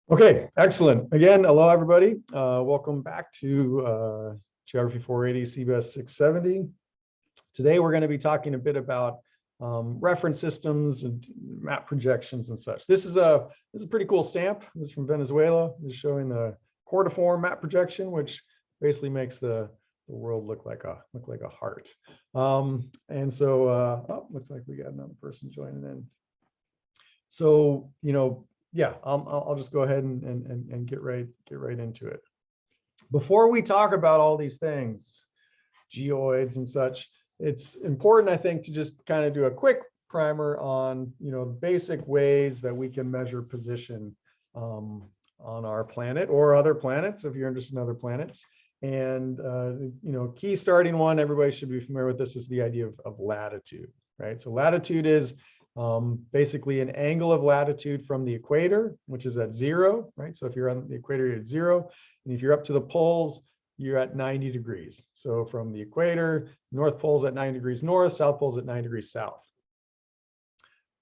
Okay, excellent. Again, hello, everybody. Welcome back to Geography 480, CBS 670. Today, we're going to be talking a bit about reference systems and map projections and such. This is a pretty cool stamp. This is from Venezuela. It's showing the cordiform map projection, which basically makes the world look like a heart. And so, looks like we got another person joining in. So, yeah, I'll just go ahead and get right into it. Before we talk about all these things, geoids and such, it's important, I think, to just kind of do a quick primer on the basic ways that we can measure position on our planet or other planets, if you're interested in other planets. And key starting one, everybody should be familiar with this, is the idea of latitude, right? So latitude is basically an angle of latitude from the equator, which is at 0, right? So if you're on the equator, you're at 0. And if you're up to the poles, you're at 90 degrees. So from the equator, North Pole's at 90 degrees north, South Pole's at 90 degrees south.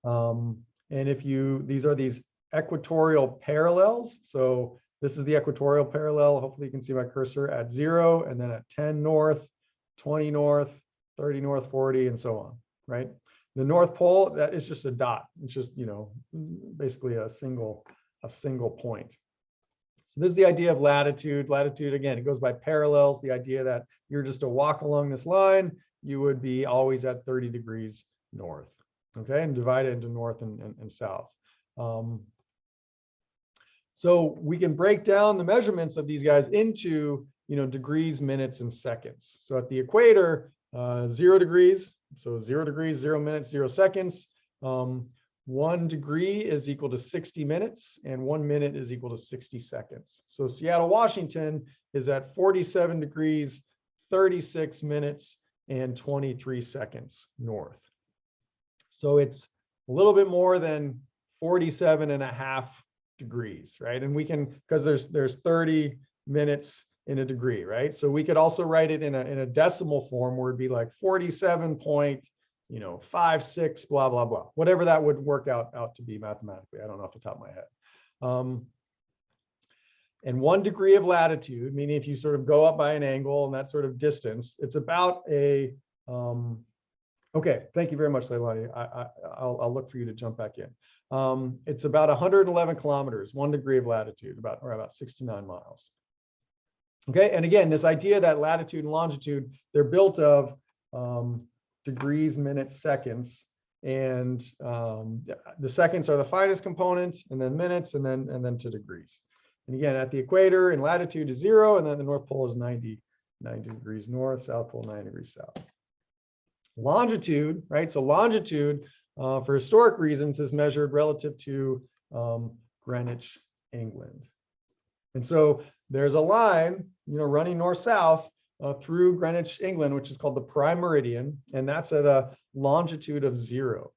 And these are these equatorial parallels. So this is the equatorial parallel. Hopefully you can see my cursor at 0, and then at 10 north, 20 north, 30 north, 40, and so on, right? The North Pole, that is just a dot. It's just, basically a single point. So this is the idea of latitude. Latitude, again, it goes by parallels. The idea that you're just to walk along this line, you would be always at 30 degrees north, okay? And divide it into north and south. So we can break down the measurements of these guys into, degrees, minutes, and seconds. So at the equator, 0 degrees. So 0 degrees, 0 minutes, 0 seconds. 1 degree is equal to 60 minutes, and 1 minute is equal to 60 seconds. So Seattle, Washington is at 47 degrees, 36 minutes, and 23 seconds north. So it's a little bit more than 47.5 degrees, right? And we can, because there's 30 minutes in a degree, right? So we could also write it in a decimal form where it'd be like 47.56, blah, blah, blah, whatever that would work out to be mathematically. I don't know off the top of my head. And 1 degree of latitude, meaning if you sort of go up by an angle and that sort of distance, it's about a, okay, thank you very much, Leilani. I'll look for you to jump back in. It's about 111 kilometers, 1 degree of latitude, about 69 miles. Okay, and again, this idea that latitude and longitude, they're built of degrees, minutes, seconds, and the seconds are the finest component, and then minutes, and then to degrees. And again, at the equator, in latitude is 0, and then the North Pole is 90 degrees north, South Pole 90 degrees south. Longitude, right? So longitude, for historic reasons, is measured relative to Greenwich, England. And so there's a line, running north-south through Greenwich, England, which is called the prime meridian, and that's at a longitude of 0.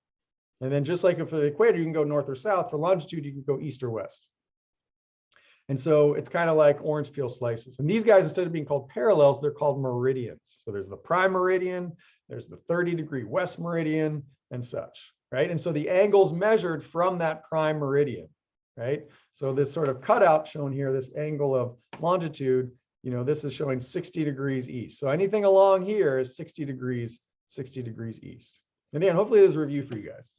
And then just like for the equator, you can go north or south. For longitude, you can go east or west. And so it's kind of like orange peel slices. And these guys, instead of being called parallels, they're called meridians. So there's the prime meridian, there's the 30-degree west meridian, and such, right? And so the angles measured from that prime meridian, right? So this sort of cutout shown here, this angle of longitude, this is showing 60 degrees east. So anything along here is 60 degrees east. And again, hopefully this is a review for you guys.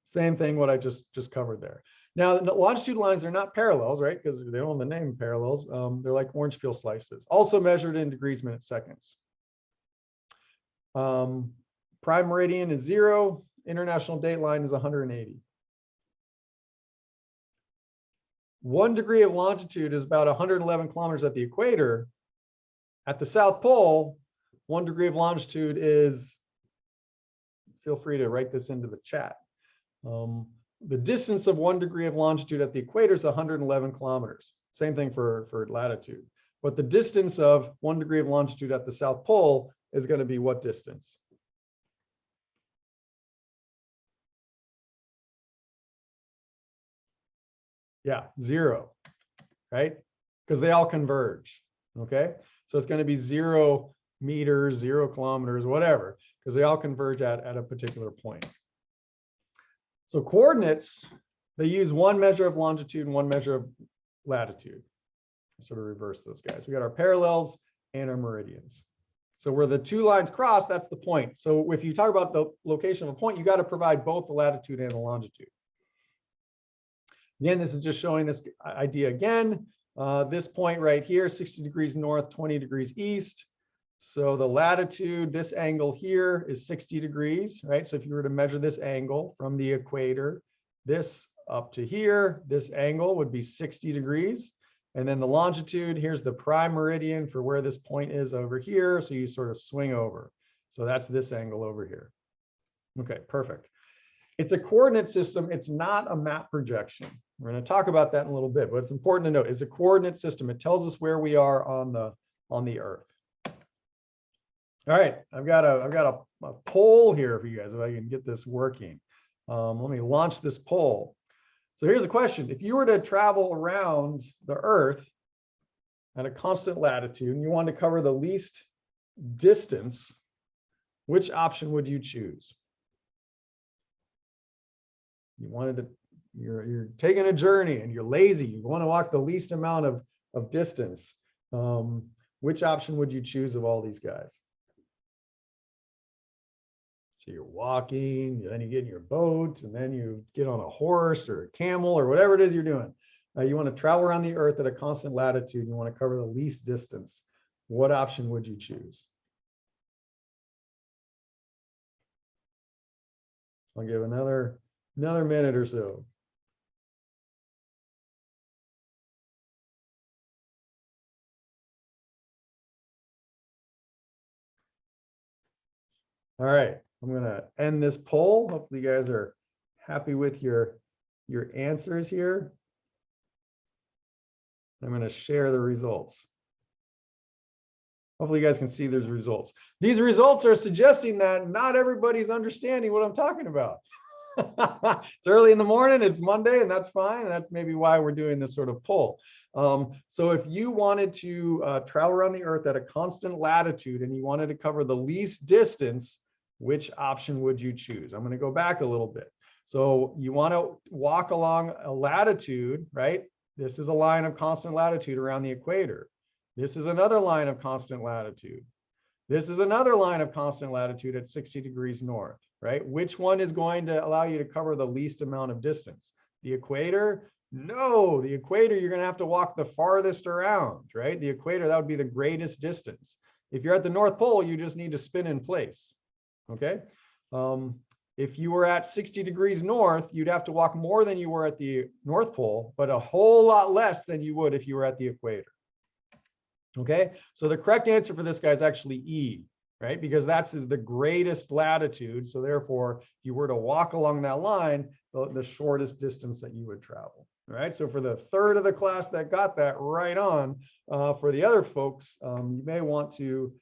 Same thing, what I just covered there. Now, the longitude lines are not parallels, right? Because they don't have the name parallels. They're like orange peel slices, also measured in degrees, minutes, seconds. Prime meridian is 0. International date line is 180. 1 degree of longitude is about 111 kilometers at the equator. At the South Pole, 1 degree of longitude is, feel free to write this into the chat. The distance of 1 degree of longitude at the equator is 111 kilometers. Same thing for latitude. But the distance of 1 degree of longitude at the South Pole is going to be what distance? Yeah, 0, right? Because they all converge, okay? So it's going to be 0 meters, 0 kilometers, whatever, because they all converge at a particular point. So coordinates, They use one measure of longitude and one measure of latitude. Sort of reverse those guys. We got our parallels and our meridians. So where the two lines cross, that's the point. So if you talk about the location of a point, you got to provide both the latitude and the longitude. Again, this is just showing this idea again. This point right here, 60 degrees north, 20 degrees east. So the latitude, this angle here is 60 degrees, right? So if you were to measure this angle from the equator, this up to here, this angle would be 60 degrees. And then the longitude, here's the prime meridian for where this point is over here. So you sort of swing over. So that's this angle over here. Okay, perfect. It's a coordinate system. It's not a map projection. We're going to talk about that in a little bit, but it's important to note it's a coordinate system. It tells us where we are on the Earth. All right, I've got a poll here for you guys if I can get this working. Let me launch this poll. So here's a question. If you were to travel around the Earth at a constant latitude and you wanted to cover the least distance, which option would you choose? You wanted to, you're taking a journey and you're lazy. You want to walk the least amount of distance. Which option would you choose of all these guys? So you're walking, then you get in your boat, and then you get on a horse or a camel or whatever it is you're doing. You want to travel around the Earth at a constant latitude. You want to cover the least distance. What option would you choose? I'll give another minute or so. All right, I'm going to end this poll. Hopefully you guys are happy with your answers here. I'm going to share the results. Hopefully you guys can see these results. These results are suggesting that not everybody's understanding what I'm talking about. It's early in the morning, it's Monday, and that's fine. And that's maybe why we're doing this sort of poll. So if you wanted to travel around the Earth at a constant latitude and you wanted to cover the least distance, which option would you choose? I'm going to go back a little bit. So you want to walk along a latitude, right? This is a line of constant latitude around the equator. This is another line of constant latitude. This is another line of constant latitude at 60 degrees north, right? Which one is going to allow you to cover the least amount of distance? The equator? No, the equator, you're going to have to walk the farthest around, right? The equator, that would be the greatest distance. If you're at the North Pole, you just need to spin in place, okay? If you were at 60 degrees north, you'd have to walk more than you were at the North Pole, but a whole lot less than you would if you were at the equator. Okay, so the correct answer for this guy is actually E, right? Because that's the greatest latitude. So therefore, if you were to walk along that line, the shortest distance that you would travel. All right, so for the third of the class that got that right on, for the other folks, you may want to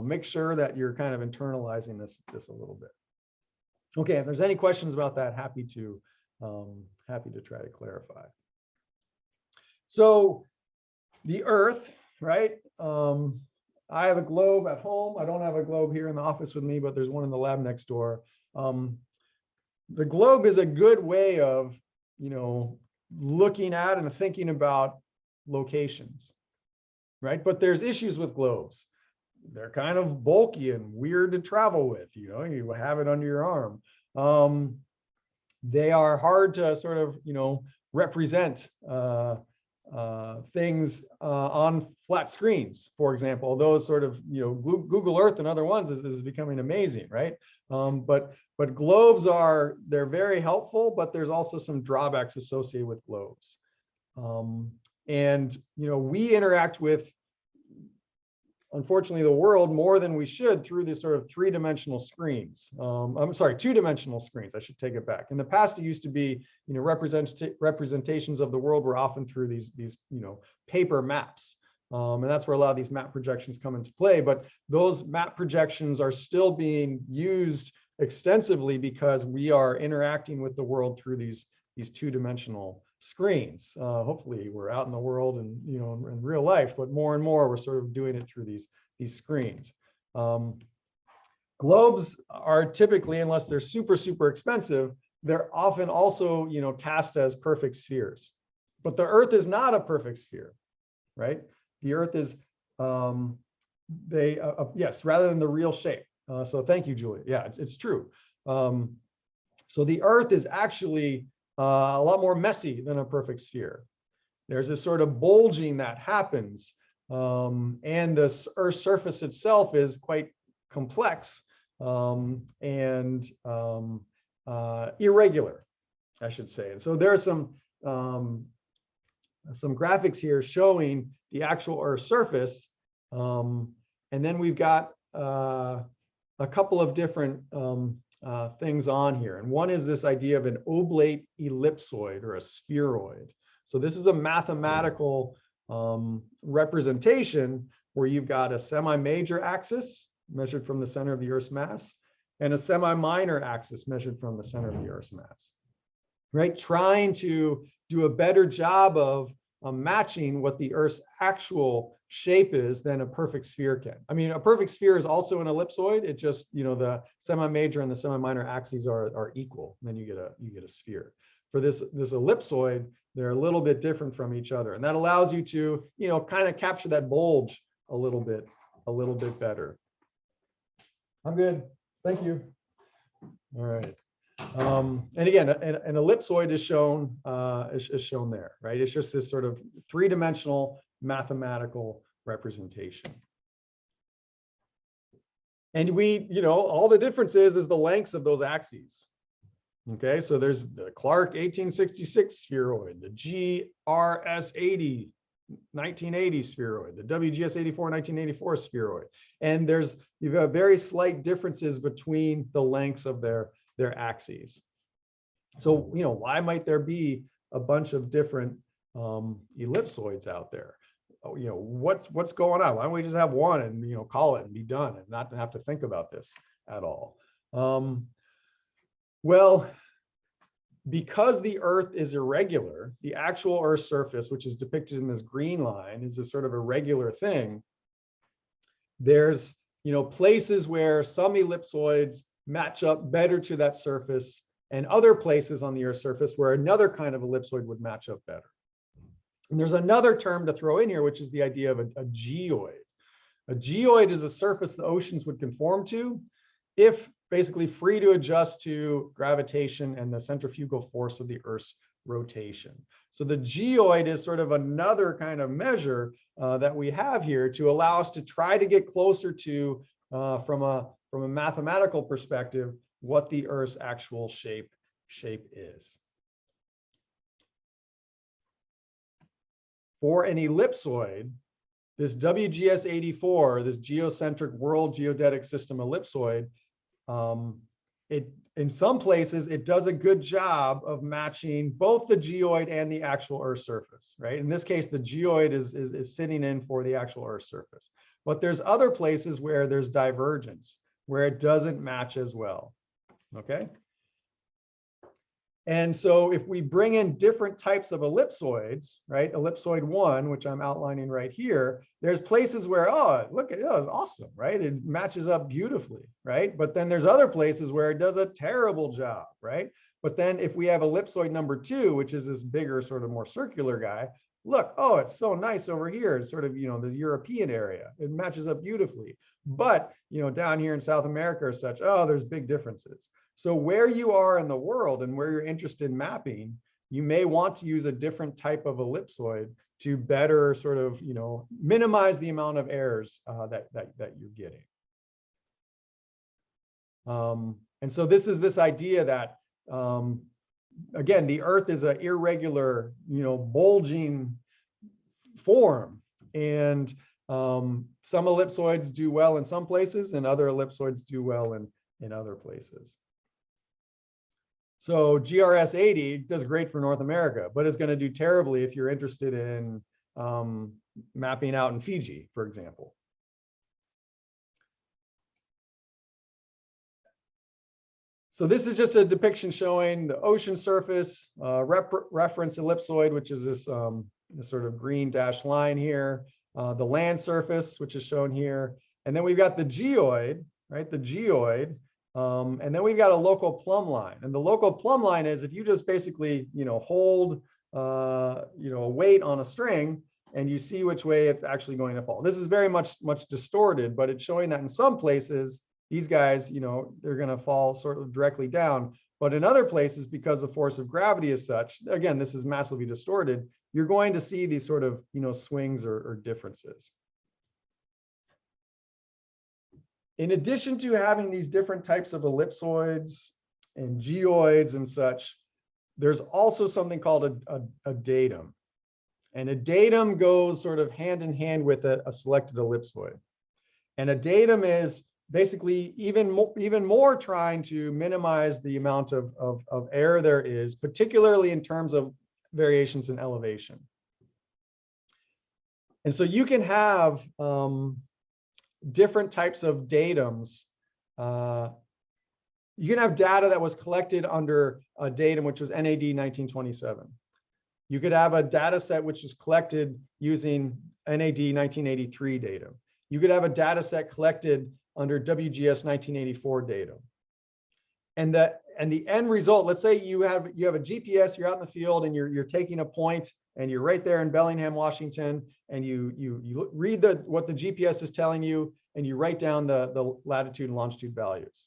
make sure that you're kind of internalizing this a little bit. Okay, if there's any questions about that, happy to try to clarify. So the Earth, right? I have a globe at home. I don't have a globe here in the office with me, but there's one in the lab next door. The globe is a good way of, looking at and thinking about locations, right? But there's issues with globes. They're kind of bulky and weird to travel with, you have it under your arm. They are hard to sort of, represent things on flat screens, for example. Those sort of, Google Earth and other ones is becoming amazing, right? But globes they're very helpful, but there's also some drawbacks associated with globes. And we interact with, unfortunately, the world more than we should through these sort of three-dimensional screens. I'm sorry, two-dimensional screens. I should take it back. In the past, it used to be, representations of the world were often through these paper maps. And that's where a lot of these map projections come into play. But those map projections are still being used extensively because we are interacting with the world through these two-dimensional screens. Hopefully we're out in the world and in real life, but more and more we're sort of doing it through these screens. Globes are typically, unless they're super expensive, they're often also, cast as perfect spheres. But the Earth is not a perfect sphere, right? The Earth is, yes, rather than the real shape. So thank you, Julia. Yeah, it's true. So the Earth is actually a lot more messy than a perfect sphere. There's this sort of bulging that happens, and the Earth's surface itself is quite complex and irregular, I should say. And so there are some graphics here showing the actual Earth's surface, and then we've got a couple of different things on here. And one is this idea of an oblate ellipsoid or a spheroid. So this is a mathematical representation where you've got a semi-major axis measured from the center of the Earth's mass and a semi-minor axis measured from the center of the Earth's mass, right? Trying to do a better job of matching what the Earth's actual shape is than a perfect sphere can. I mean, a perfect sphere is also an ellipsoid. It just, the semi-major and the semi-minor axes are equal. And then you get a sphere. For this ellipsoid, they're a little bit different from each other, and that allows you to, kind of capture that bulge a little bit better. I'm good. Thank you. All right. And again, an ellipsoid is shown there, right? It's just this sort of three-dimensional mathematical representation. And all the difference is the lengths of those axes. Okay, so there's the Clark 1866 spheroid, the GRS 80 1980 spheroid, the WGS 84 1984 spheroid, and you've got very slight differences between the lengths of their axes. So why might there be a bunch of different ellipsoids out there? What's going on? Why don't we just have one and call it and be done and not have to think about this at all? Well, because the Earth is irregular, the actual Earth's surface, which is depicted in this green line, is a sort of irregular thing. There's, places where some ellipsoids match up better to that surface, and other places on the Earth's surface where another kind of ellipsoid would match up better. And there's another term to throw in here, which is the idea of a geoid. A geoid is a surface the oceans would conform to if basically free to adjust to gravitation and the centrifugal force of the Earth's rotation. So the geoid is sort of another kind of measure that we have here to allow us to try to get closer to, from a mathematical perspective, what the Earth's actual shape is. For an ellipsoid, this WGS 84, this geocentric world geodetic system ellipsoid, in some places, it does a good job of matching both the geoid and the actual Earth's surface, right? In this case, the geoid is sitting in for the actual Earth's surface. But there's other places where there's divergence, where it doesn't match as well, okay? And so if we bring in different types of ellipsoids, right? Ellipsoid 1, which I'm outlining right here, there's places where, oh, look, it's awesome, right? It matches up beautifully, right? But then there's other places where it does a terrible job, right? But then if we have ellipsoid number 2, which is this bigger, sort of more circular guy, look, oh, it's so nice over here. It's sort of, the European area. It matches up beautifully. But, down here in South America or such, oh, there's big differences. So where you are in the world and where you're interested in mapping, you may want to use a different type of ellipsoid to better sort of, minimize the amount of errors that you're getting. And so this is this idea that, again, the Earth is an irregular, bulging form. And some ellipsoids do well in some places and other ellipsoids do well in other places. So GRS 80 does great for North America, but it's going to do terribly if you're interested in mapping out in Fiji, for example. So this is just a depiction showing the ocean surface, reference ellipsoid, which is this, this sort of green dashed line here, the land surface, which is shown here. And then we've got the geoid, right? The geoid, And then we've got a local plumb line. And the local plumb line is if you just basically, hold, a weight on a string and you see which way it's actually going to fall. This is very much distorted, but it's showing that in some places, these guys, they're going to fall sort of directly down. But in other places, because the force of gravity is such, again, this is massively distorted, you're going to see these sort of, swings or differences. In addition to having these different types of ellipsoids and geoids and such, there's also something called a datum. And a datum goes sort of hand in hand with a selected ellipsoid. And a datum is basically even more trying to minimize the amount of error there is, particularly in terms of variations in elevation. And so you can have different types of datums. You can have data that was collected under a datum, which was NAD 1927. You could have a data set which was collected using NAD 1983 datum. You could have a data set collected under WGS 1984 datum. And the end result, let's say you have a GPS, you're out in the field and you're taking a point and you're right there in Bellingham, Washington, and you read what the GPS is telling you and you write down the latitude and longitude values,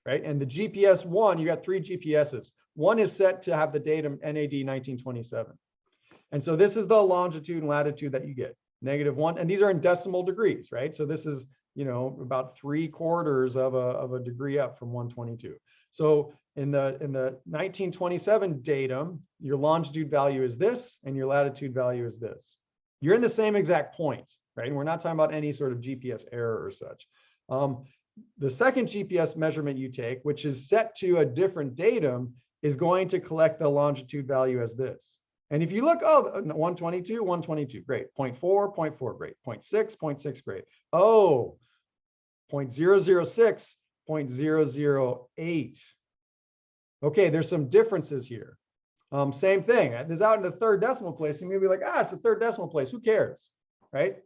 right? And the GPS one, you got 3 GPSs. One is set to have the datum NAD 1927. And so this is the longitude and latitude that you get, -1, and these are in decimal degrees, right? So this is, about 3/4 of a degree up from 122. So in the 1927 datum, your longitude value is this and your latitude value is this. You're in the same exact point, right? And we're not talking about any sort of GPS error or such. The second GPS measurement you take, which is set to a different datum, is going to collect the longitude value as this. And if you look, 122, 122, great. 0.4, 0.4, great. 0.6, 0.6, great. Oh, 0.006, 0.008. Okay, there's some differences here. Same thing. It's out in the third decimal place. You may be like, it's the third decimal place. Who cares, right?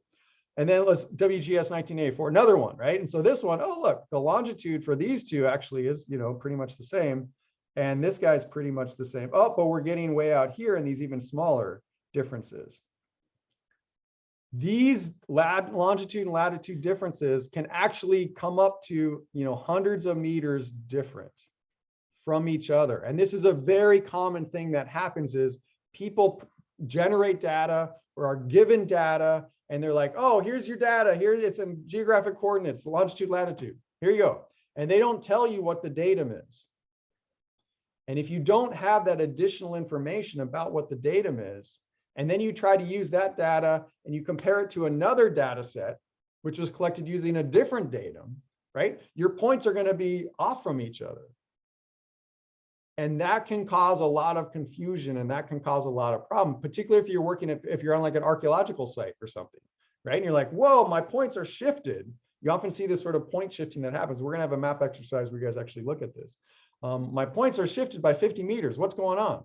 And then let's WGS 1984, another one, right? And so this one, look, the longitude for these two actually is, pretty much the same. And this guy's pretty much the same. But we're getting way out here in these even smaller differences. These longitude and latitude differences can actually come up to, hundreds of meters different from each other. And this is a very common thing that happens is people generate data or are given data and they're like, here's your data. Here it's in geographic coordinates, longitude, latitude. Here you go. And they don't tell you what the datum is. And if you don't have that additional information about what the datum is, and then you try to use that data and you compare it to another data set, which was collected using a different datum, right? Your points are going to be off from each other. And that can cause a lot of confusion and that can cause a lot of problem, particularly if you're working if you're on like an archaeological site or something, right? And you're like, whoa, my points are shifted. You often see this sort of point shifting that happens. We're going to have a map exercise where you guys actually look at this. My points are shifted by 50 meters. What's going on,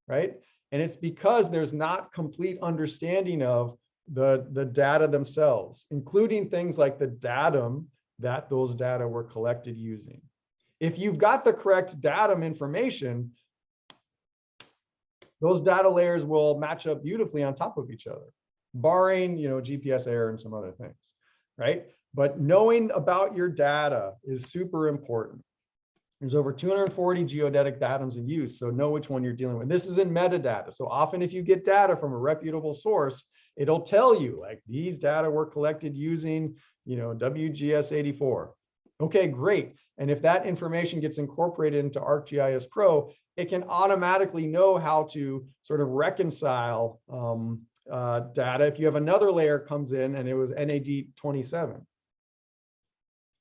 right? And it's because there's not complete understanding of the data themselves, including things like the datum that those data were collected using. If you've got the correct datum information, those data layers will match up beautifully on top of each other, barring, GPS error and some other things, right? But knowing about your data is super important. There's over 240 geodetic datums in use, so know which one you're dealing with. This is in metadata. So often if you get data from a reputable source, it'll tell you like these data were collected using, WGS 84. Okay, great. And if that information gets incorporated into ArcGIS Pro, it can automatically know how to sort of reconcile data. If you have another layer comes in and it was NAD 27.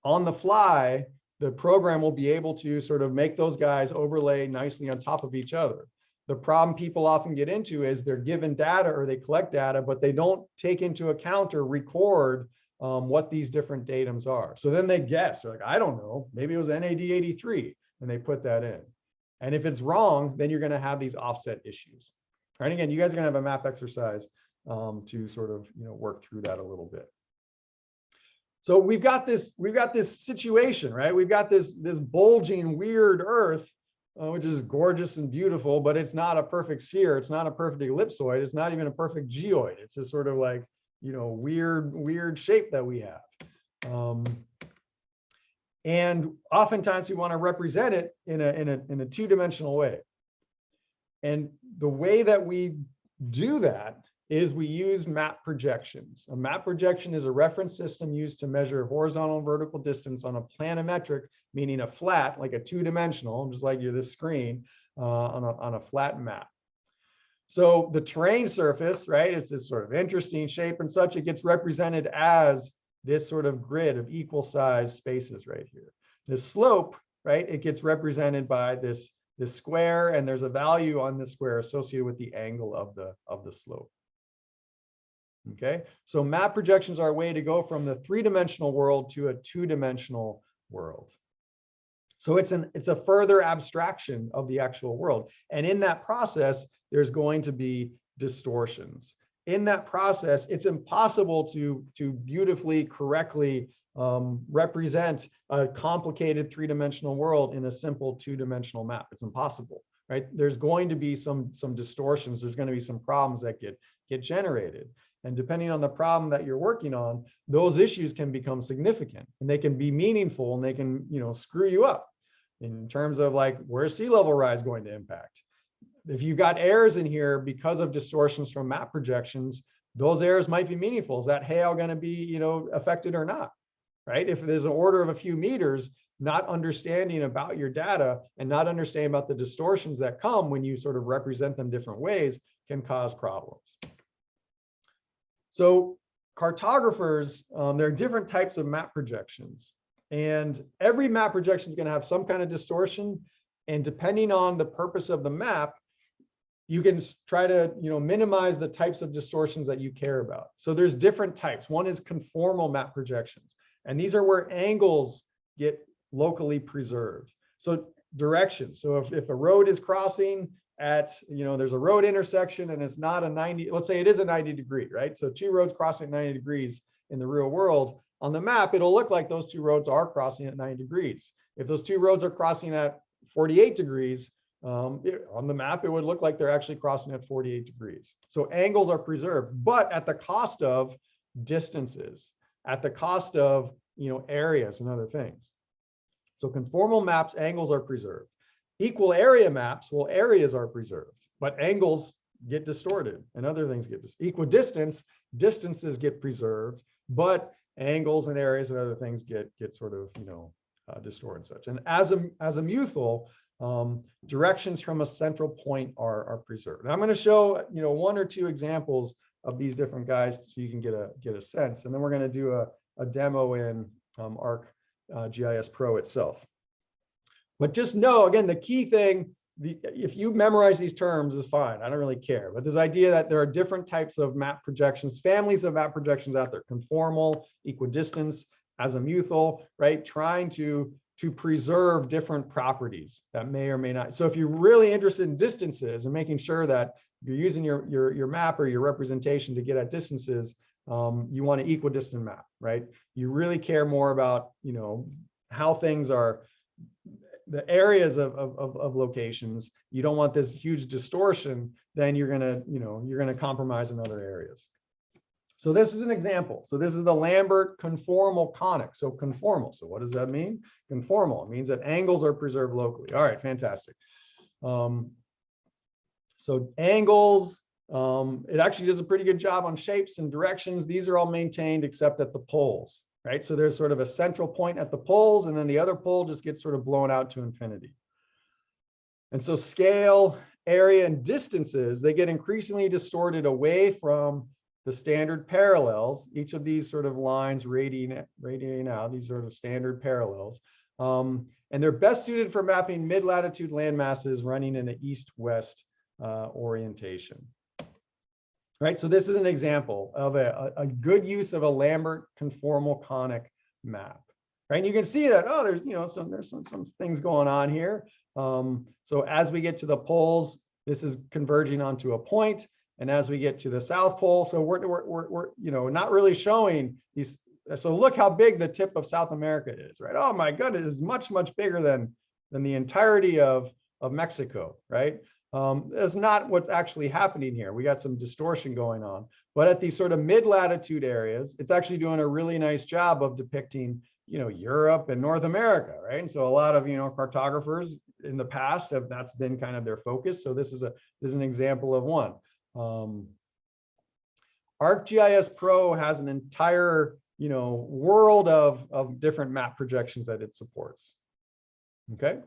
On the fly, the program will be able to sort of make those guys overlay nicely on top of each other. The problem people often get into is they're given data or they collect data, but they don't take into account or record what these different datums are. So then they guess, they're like, I don't know, maybe it was NAD 83, and they put that in. And if it's wrong, then you're going to have these offset issues. All right, again, you guys are going to have a map exercise to sort of work through that a little bit. So we've got this situation, right? We've got this bulging, weird Earth, which is gorgeous and beautiful, but it's not a perfect sphere. It's not a perfect ellipsoid. It's not even a perfect geoid. It's just sort of like, weird shape that we have. And oftentimes we want to represent it in a two-dimensional way. And the way that we do that is we use map projections. A map projection is a reference system used to measure horizontal and vertical distance on a planimetric, meaning a flat, like a two-dimensional, just like this screen, on a flat map. So the terrain surface, right, it's this sort of interesting shape and such. It gets represented as this sort of grid of equal size spaces right here. The slope, right, it gets represented by this square, and there's a value on this square associated with the angle of the slope. Okay, so map projections are a way to go from the three-dimensional world to a two-dimensional world. So it's a further abstraction of the actual world. And in that process, there's going to be distortions. In that process, it's impossible to beautifully, correctly represent a complicated three-dimensional world in a simple two-dimensional map. It's impossible, right? There's going to be some distortions. There's going to be some problems that get generated. And depending on the problem that you're working on, those issues can become significant, and they can be meaningful, and they can, screw you up in terms of like, where's sea level rise going to impact? If you've got errors in here because of distortions from map projections, those errors might be meaningful. Is that hail going to be, affected or not? Right? If there's an order of a few meters, not understanding about your data and not understanding about the distortions that come when you sort of represent them different ways can cause problems. So cartographers, there are different types of map projections, and every map projection is going to have some kind of distortion. And depending on the purpose of the map, you can try to minimize the types of distortions that you care about. So there's different types. One is conformal map projections, and these are where angles get locally preserved. So directions. So if a road is crossing at, there's a road intersection and it's not a 90, let's say it is a 90 degree, right? So two roads crossing at 90 degrees in the real world. On the map, it'll look like those two roads are crossing at 90 degrees. If those two roads are crossing at 48 degrees, on the map, it would look like they're actually crossing at 48 degrees. So angles are preserved, but at the cost of distances, at the cost of, areas and other things. So conformal maps, angles are preserved. Equal area maps, well, areas are preserved, but angles get distorted and other things get equidistance, distances get preserved, but angles and areas and other things get sort of, distorted and such. And as a mutual, directions from a central point are preserved. And I'm going to show, one or two examples of these different guys so you can get a sense. And then we're going to do a demo in ArcGIS Pro itself. But just know, again, the key thing, if you memorize these terms is fine. I don't really care. But this idea that there are different types of map projections, families of map projections out there, conformal, equidistance, azimuthal, right? Trying to preserve different properties that may or may not. So if you're really interested in distances and making sure that you're using your map or your representation to get at distances, you want an equidistant map, right? You really care more about, how things are, the areas of locations. You don't want this huge distortion, then you're gonna compromise in other areas. So this is an example. So this is the Lambert conformal conic. So conformal. So what does that mean? Conformal. It means that angles are preserved locally. All right, fantastic. So angles, it actually does a pretty good job on shapes and directions. These are all maintained except at the poles, right? So there's sort of a central point at the poles, and then the other pole just gets sort of blown out to infinity. And so scale, area, and distances, they get increasingly distorted away from the standard parallels. Each of these sort of lines radiating out, these sort of standard parallels. And they're best suited for mapping mid-latitude land masses running in an east-west orientation. Right, so this is an example of a good use of a Lambert conformal conic map. Right, and you can see that, oh, there's some things going on here. So as we get to the poles, this is converging onto a point, and as we get to the South Pole, so we're not really showing these So look how big the tip of South America is, right? Oh my goodness, it's much, much bigger than the entirety of Mexico, right? That's not what's actually happening here. We got some distortion going on. But at these sort of mid-latitude areas, it's actually doing a really nice job of depicting, Europe and North America, right? And so a lot of, cartographers in the past that's been kind of their focus. So this is an example of one. ArcGIS Pro has an entire, world of different map projections that it supports. Okay.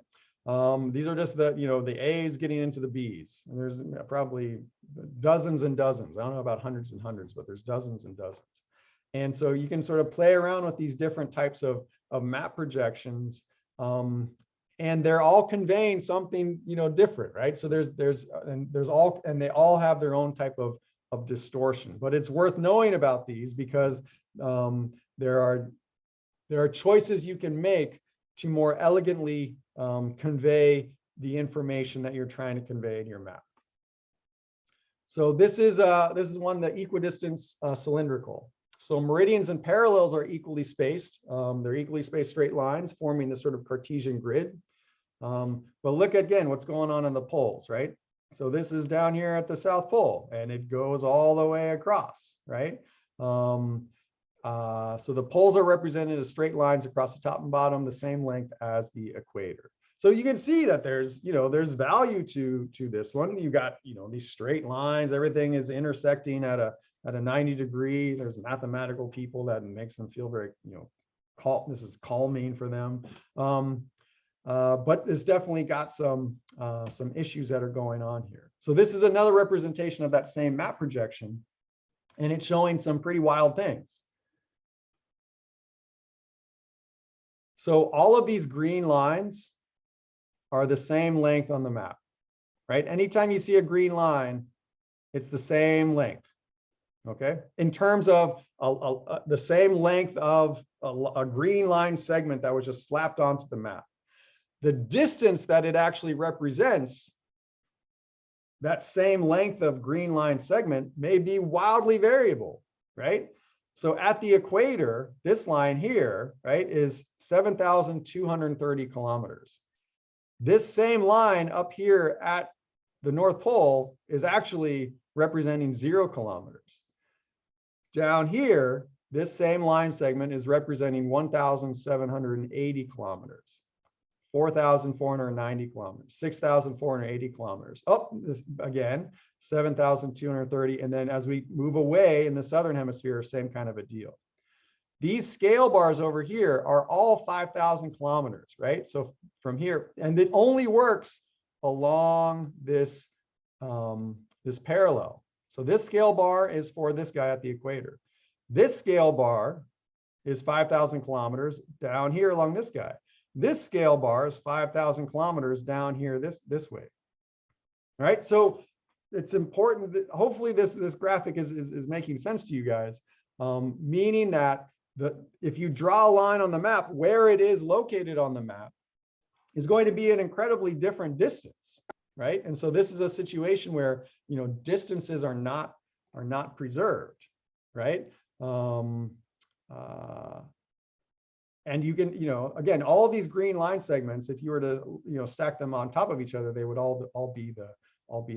These are just the A's getting into the B's, and there's probably dozens and dozens. I don't know about hundreds and hundreds, but there's dozens and dozens. And so you can sort of play around with these different types of map projections, and they're all conveying something different, right? So they all have their own type of distortion. But it's worth knowing about these because there are choices you can make to more elegantly convey the information that you're trying to convey in your map. So this is one, the equidistance cylindrical. So meridians and parallels are equally spaced. They're equally spaced straight lines forming this sort of Cartesian grid. But look again what's going on in the poles, right? So this is down here at the South Pole, and it goes all the way across, right? So the poles are represented as straight lines across the top and bottom, the same length as the equator. So you can see that there's value to this one. You got these straight lines. Everything is intersecting at a 90 degree. There's mathematical people that makes them feel very this is calming for them. But it's definitely got some issues that are going on here. So this is another representation of that same map projection, and it's showing some pretty wild things. So all of these green lines are the same length on the map, right? Anytime you see a green line, it's the same length, okay? In terms of the same length of a green line segment that was just slapped onto the map. The distance that it actually represents, that same length of green line segment, may be wildly variable, right? So at the equator, this line here, right, is 7,230 kilometers. This same line up here at the North Pole is actually representing 0 kilometers. Down here, this same line segment is representing 1,780 kilometers. 4,490 kilometers, 6,480 kilometers. Oh, this again, 7,230. And then as we move away in the southern hemisphere, same kind of a deal. These scale bars over here are all 5,000 kilometers, right? So from here, and it only works along this, this parallel. So this scale bar is for this guy at the equator. This scale bar is 5,000 kilometers down here along this guy. This scale bar is 5,000 kilometers down here this way. All right, so it's important that hopefully this graphic is making sense to you guys, meaning that if you draw a line on the map, where it is located on the map is going to be an incredibly different distance, right? And so this is a situation where distances are not preserved, right? And you can, again, all of these green line segments, if you were to, stack them on top of each other, they would all be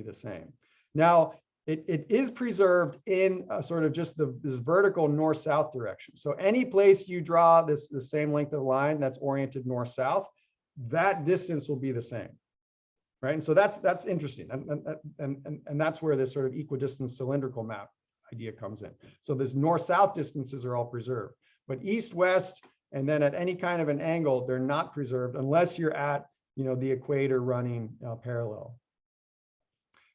the same. Now, it is preserved in sort of just this vertical north-south direction. So any place you draw the same length of line that's oriented north-south, that distance will be the same, right? And so that's interesting, and that's where this sort of equidistance cylindrical map idea comes in. So this north-south distances are all preserved, but east-west, and then at any kind of an angle, they're not preserved unless you're at, the equator running parallel.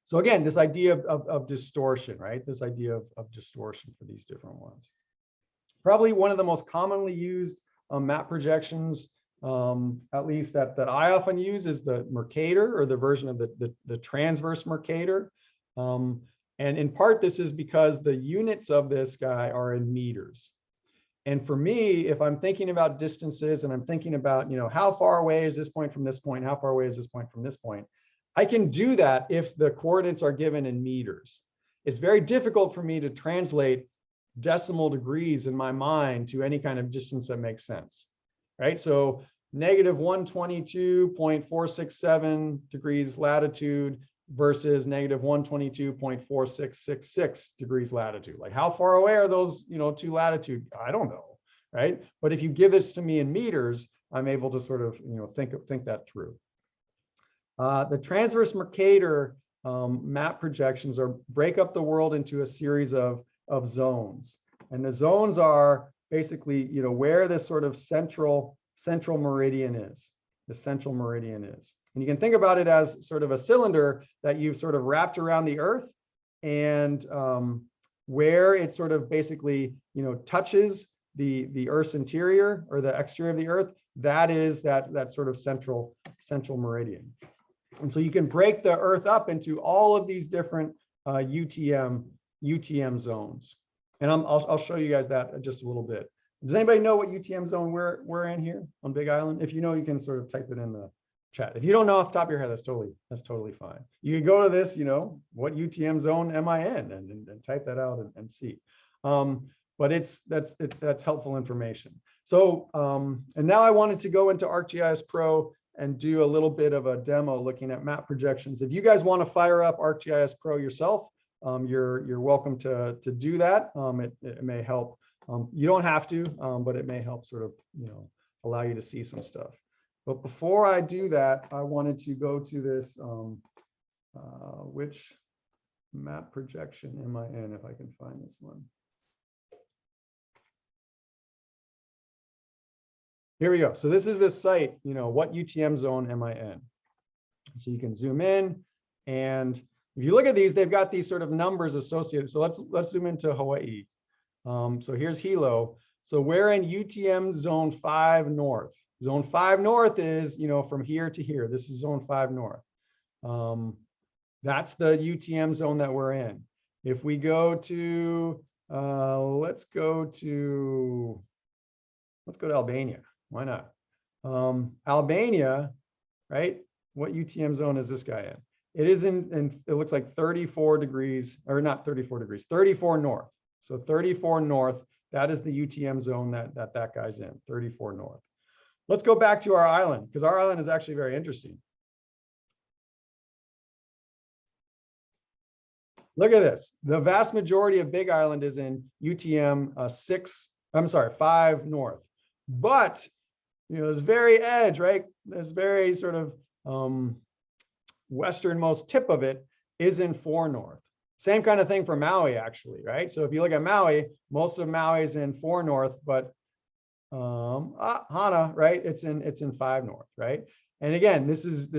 So again, this idea of distortion, right? This idea of distortion for these different ones. Probably one of the most commonly used map projections, at least that I often use, is the Mercator, or the version of the transverse Mercator. And in part, this is because the units of this guy are in meters. And for me, if I'm thinking about distances and I'm thinking about, how far away is this point from this point? How far away is this point from this point? I can do that if the coordinates are given in meters. It's very difficult for me to translate decimal degrees in my mind to any kind of distance that makes sense, right? So negative 122.467 degrees latitude versus negative 122.4666 degrees latitude. Like, how far away are those, two latitude? I don't know, right? But if you give this to me in meters, I'm able to sort of, think that through. The transverse Mercator map projections break up the world into a series of zones. And the zones are basically, where this sort of central meridian is, the central meridian is. And you can think about it as sort of a cylinder that you've sort of wrapped around the Earth, and where it sort of basically, touches the Earth's interior or the exterior of the Earth, that is that sort of central meridian. And so you can break the Earth up into all of these different UTM zones. And I'll show you guys that just a little bit. Does anybody know what UTM zone we're in here on Big Island? If you know, you can sort of type it in the chat. If you don't know off the top of your head, that's totally fine. You can go to this, what UTM zone am I in, and type that out and see. But that's helpful information. So and now I wanted to go into ArcGIS Pro and do a little bit of a demo looking at map projections. If you guys want to fire up ArcGIS Pro yourself, you're welcome to do that. It may help. You don't have to, but it may help sort of, allow you to see some stuff. But before I do that, I wanted to go to this, which map projection am I in, if I can find this one. Here we go. So this is this site, what UTM zone am I in? So you can zoom in, and if you look at these, they've got these sort of numbers associated. So let's zoom into Hawaii. So here's Hilo. So we're in UTM zone 5 north. Zone 5 north is, from here to here. This is zone 5 north. That's the UTM zone that we're in. If we go to, let's go to Albania. Why not? Albania, right? What UTM zone is this guy in? It is in it looks like 34 degrees, or not 34 degrees, 34 north. So 34 north, that is the UTM zone that guy's in, 34 north. Let's go back to our island, because our island is actually very interesting. Look at this. The vast majority of Big Island is in UTM 5 north. But, this very edge, right? This very sort of westernmost tip of it is in 4 north. Same kind of thing for Maui, actually, right? So if you look at Maui, most of Maui is in 4 north, but Hana, right? It's in 5 north, right? And again, this is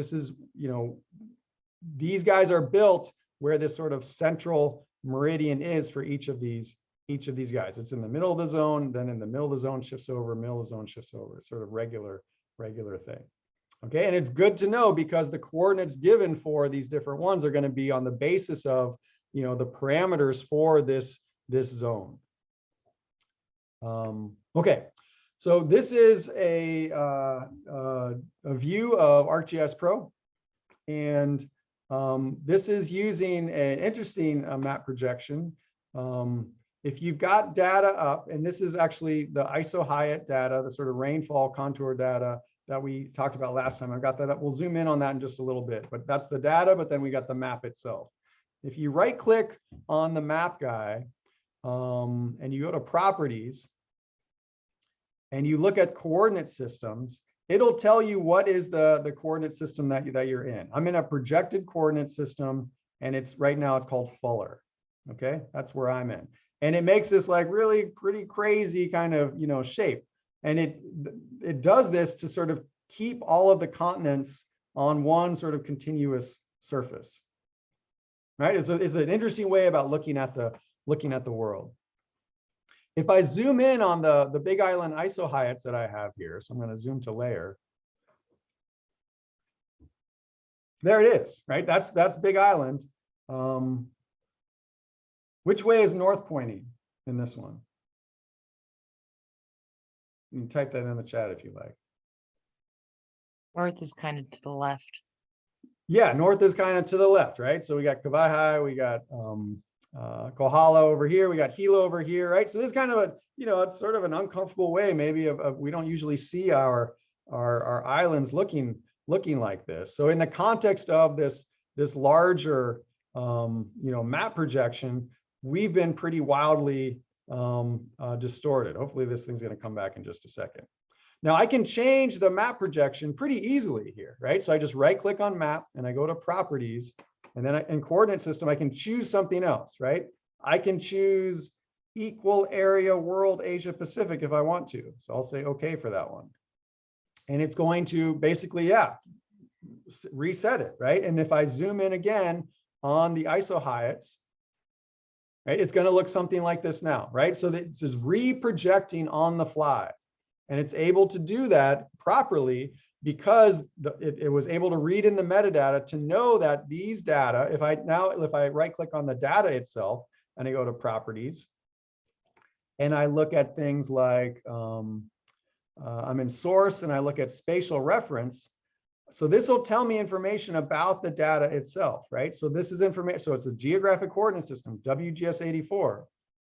these guys are built where this sort of central meridian is for each of these guys. It's in the middle of the zone, then in the middle of the zone shifts over, middle of the zone shifts over. It's sort of regular thing. Okay, and it's good to know because the coordinates given for these different ones are going to be on the basis of, the parameters for this zone. Okay, so this is a view of ArcGIS Pro, and this is using an interesting map projection. If you've got data up, and this is actually the ISO Hyatt data, the sort of rainfall contour data that we talked about last time. I've got that up. We'll zoom in on that in just a little bit, but that's the data, but then we got the map itself. If you right click on the map guy and you go to properties and you look at coordinate systems, it'll tell you what is the coordinate system that you're in. I'm in a projected coordinate system, and right now it's called Fuller. Okay, that's where I'm in. And it makes this like really pretty crazy kind of, shape. And it does this to sort of keep all of the continents on one sort of continuous surface. Right? It's an interesting way about looking at the world. If I zoom in on the Big Island ISO Hyatts that I have here, so I'm going to zoom to layer. There it is, right? That's Big Island. Which way is north pointing in this one? You can type that in the chat if you like. North is kind of to the left. Yeah, north is kind of to the left, right? So we got Kavaihai, we got Kohala over here, we got Gila over here, right? So this is kind of a, it's sort of an uncomfortable way maybe of we don't usually see our islands looking like this. So in the context of this larger map projection, we've been pretty wildly distorted. Hopefully this thing's going to come back in just a second. Now I can change the map projection pretty easily here, right? So I just right click on map and I go to properties, and then in coordinate system, I can choose something else, right? I can choose equal area world Asia Pacific if I want to. So I'll say okay for that one. And it's going to basically, yeah, reset it, right? And if I zoom in again on the isohyets, right, it's going to look something like this now, right? So this is reprojecting on the fly. And it's able to do that properly because it was able to read in the metadata to know that these data, if I right click on the data itself and I go to properties and I look at things like, I'm in source and I look at spatial reference. So this will tell me information about the data itself, right? So this is information, so it's a geographic coordinate system, WGS84.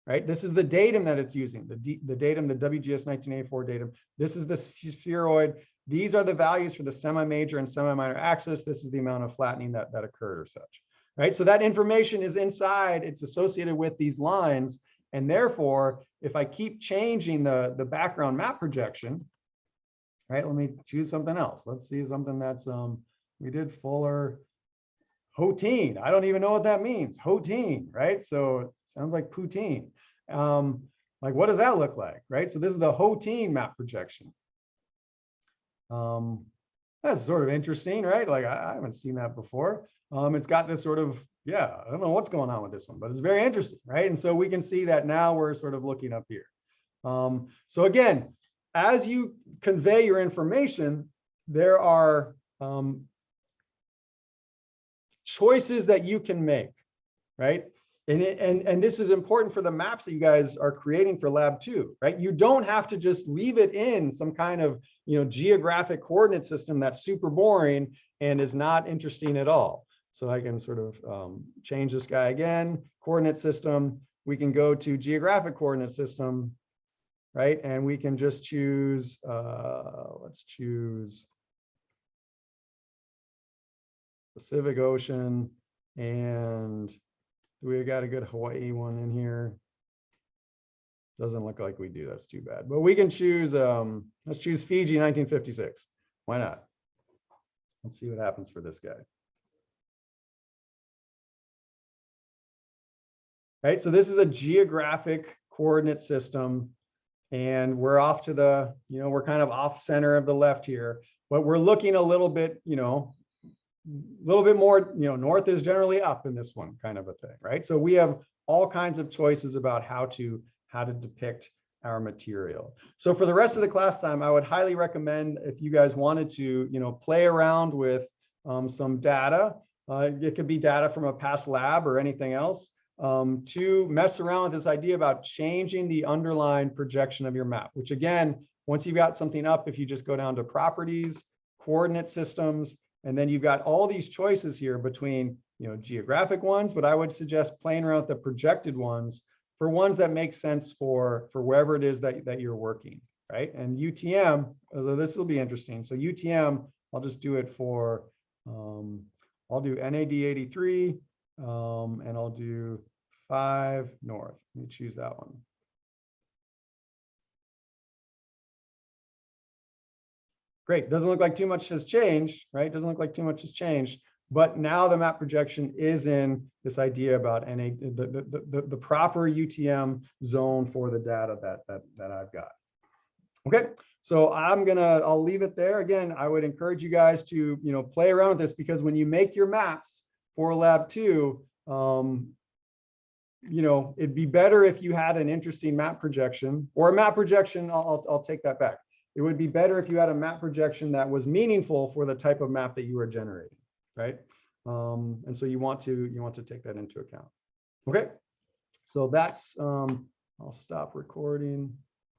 Right? This is the datum that it's using, the datum, the WGS 1984 datum. This is the spheroid. These are the values for the semi-major and semi-minor axis. This is the amount of flattening that occurred or such. Right? So that information is inside, it's associated with these lines. And therefore, if I keep changing the background map projection, right? Let me choose something else. Let's see something that's, we did Fuller, Hotine. I don't even know what that means. Hotine, right? So it sounds like poutine. Like, what does that look like, right? So this is the Hotine map projection. That's sort of interesting, right? Like, I haven't seen that before. It's got this sort of, yeah, I don't know what's going on with this one, but it's very interesting, right? And so we can see that now we're sort of looking up here. So again, as you convey your information, there are choices that you can make, right? And this is important for the maps that you guys are creating for lab 2, right? You don't have to just leave it in some kind of, geographic coordinate system that's super boring and is not interesting at all. So I can sort of change this guy again, coordinate system. We can go to geographic coordinate system, right? And we can just choose, let's choose Pacific Ocean, and we got a good Hawaii one in here. Doesn't look like we do, that's too bad. But we can choose, let's choose Fiji 1956. Why not? Let's see what happens for this guy. Right, so this is a geographic coordinate system, and we're off to the, we're kind of off center of the left here, but we're looking a little bit, a little bit more, north is generally up in this one kind of a thing, right? So we have all kinds of choices about how to depict our material. So for the rest of the class time, I would highly recommend, if you guys wanted to, play around with some data. It could be data from a past lab or anything else, to mess around with this idea about changing the underlying projection of your map, which again, once you've got something up, if you just go down to properties, coordinate systems, and then you've got all these choices here between, geographic ones, but I would suggest playing around with the projected ones for ones that make sense for wherever it is that you're working, right? And UTM, so this will be interesting. So UTM, I'll just do it for, I'll do NAD 83, and I'll do 5 north. Let me choose that one. Great, doesn't look like too much has changed, right? Doesn't look like too much has changed, but now the map projection is in this idea about the proper UTM zone for the data that I've got. Okay, so I'll leave it there. Again, I would encourage you guys to, play around with this, because when you make your maps for lab 2, it'd be better if you had an interesting map projection, or a map projection, I'll take that back. It would be better if you had a map projection that was meaningful for the type of map that you are generating, right? And so you want to take that into account. Okay, so that's, I'll stop recording.